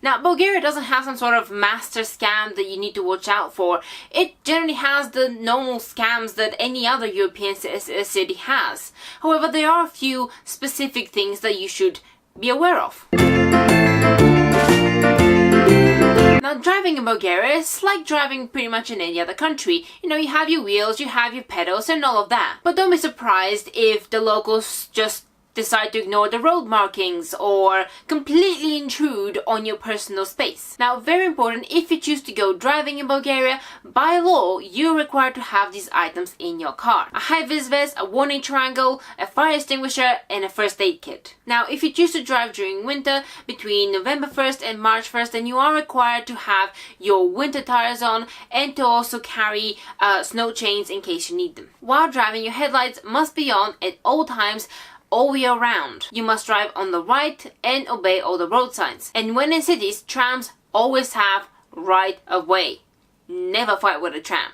Now, Bulgaria doesn't have some sort of master scam that you need to watch out for. It generally has the normal scams that any other European city has. However, there are a few specific things that you should be aware of. Now, driving in Bulgaria is like driving pretty much in any other country. You know, you have your wheels, you have your pedals and all of that. But don't be surprised if the locals just decide to ignore the road markings or completely intrude on your personal space. Now, very important, if you choose to go driving in Bulgaria, by law, you're required to have these items in your car. A high-vis vest, a warning triangle, a fire extinguisher, and a first aid kit. Now, if you choose to drive during winter, between November 1st and March 1st, then you are required to have your winter tires on and to also carry snow chains in case you need them. While driving, your headlights must be on at all times, all year round. You must drive on the right and obey all the road signs. And when in cities, trams always have right of way. Never fight with a tram.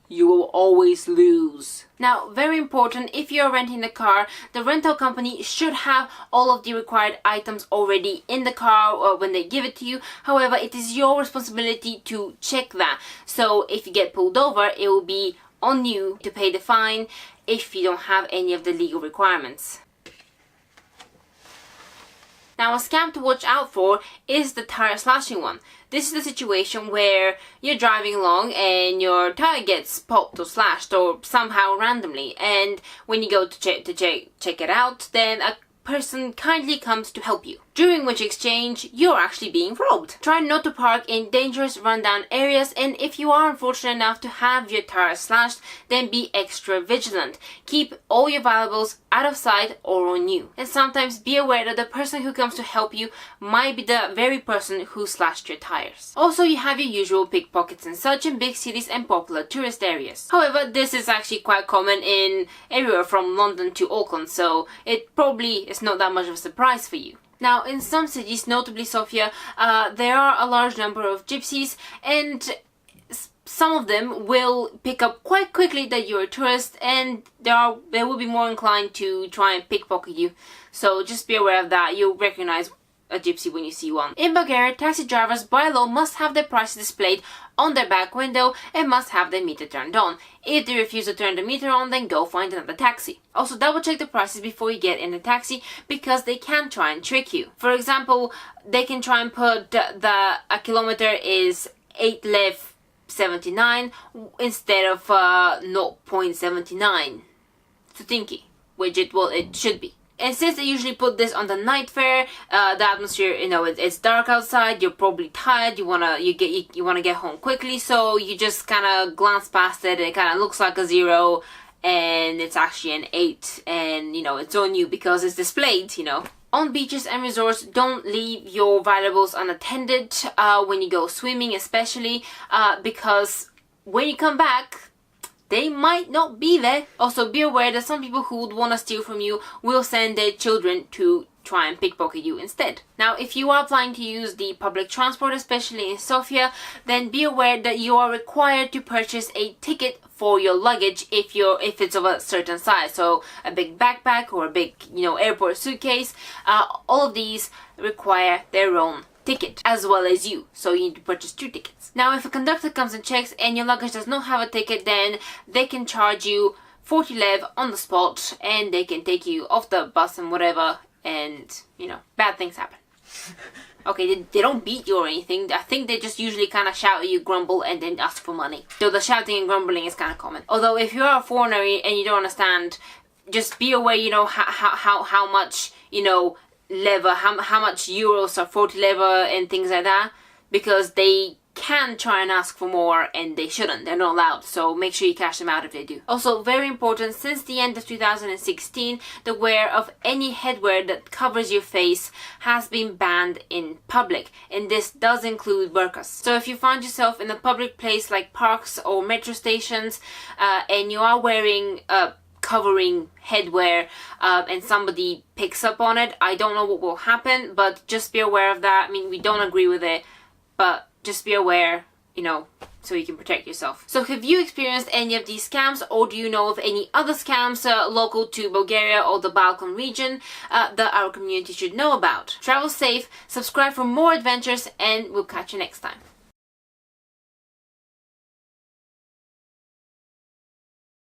You will always lose. Now, very important, if you're renting the car, the rental company should have all of the required items already in the car or when they give it to you. However, it is your responsibility to check that. So if you get pulled over, it will be on you to pay the fine if you don't have any of the legal requirements. Now, a scam to watch out for is the tire slashing one. This is the situation where you're driving along and your tire gets popped or slashed or somehow randomly, and when you go to check it out, then a person kindly comes to help you, during which exchange you're actually being robbed. Try not to park in dangerous rundown areas, and if you are unfortunate enough to have your tires slashed, then be extra vigilant. Keep all your valuables out of sight or on you, and sometimes be aware that the person who comes to help you might be the very person who slashed your tires. Also, you have your usual pickpockets and such in big cities and popular tourist areas. However, this is actually quite common in everywhere from London to Auckland, so it probably is not that much of a surprise for you. Now, in some cities, notably Sofia, there are a large number of gypsies, and some of them will pick up quite quickly that you're a tourist, and they will be more inclined to try and pickpocket you. So just be aware of that. You'll recognize a gypsy when you see one. In Bulgaria, taxi drivers by law must have their prices displayed on their back window and must have their meter turned on. If they refuse to turn the meter on, then go find another taxi. Also, double check the prices before you get in the taxi, because they can try and trick you. For example, they can try and put a kilometer is 8 lev 79 instead of 0.79 Sutinki, which it should be. And since they usually put this on the night fare, the atmosphere, you know, it's dark outside, you're probably tired, you wanna get home quickly, so you just kind of glance past it, and it kind of looks like a 0, and it's actually an 8, and you know, it's on you because it's displayed, you know. On beaches and resorts, don't leave your valuables unattended when you go swimming, especially because when you come back, they might not be there. Also, be aware that some people who would want to steal from you will send their children to try and pickpocket you instead. Now, if you are planning to use the public transport, especially in Sofia, then be aware that you are required to purchase a ticket for your luggage if it's of a certain size. So a big backpack or a big, you know, airport suitcase, all of these require their own ticket as well as you, so you need to purchase 2 tickets. Now, if a conductor comes and checks and your luggage does not have a ticket, then they can charge you 40 lev on the spot, and they can take you off the bus and whatever, and you know, bad things happen. Okay, they don't beat you or anything. I think they just usually kind of shout at you, grumble, and then ask for money. So the shouting and grumbling is kind of common. Although if you are a foreigner and you don't understand, just be aware, you know, how much, you know, lever, how much euros are 40 lever and things like that, because they can try and ask for more and they shouldn't. They're not allowed, so make sure you cash them out if they do. Also, very important, since the end of 2016, the wear of any headwear that covers your face has been banned in public, and this does include burqas. So if you find yourself in a public place like parks or metro stations and you are wearing covering headwear and somebody picks up on it, I don't know what will happen, but just be aware of that. I mean, we don't agree with it, but just be aware, you know, so you can protect yourself. So have you experienced any of these scams, or do you know of any other scams local to Bulgaria or the Balkan region that our community should know about? Travel safe, subscribe for more adventures, and we'll catch you next time.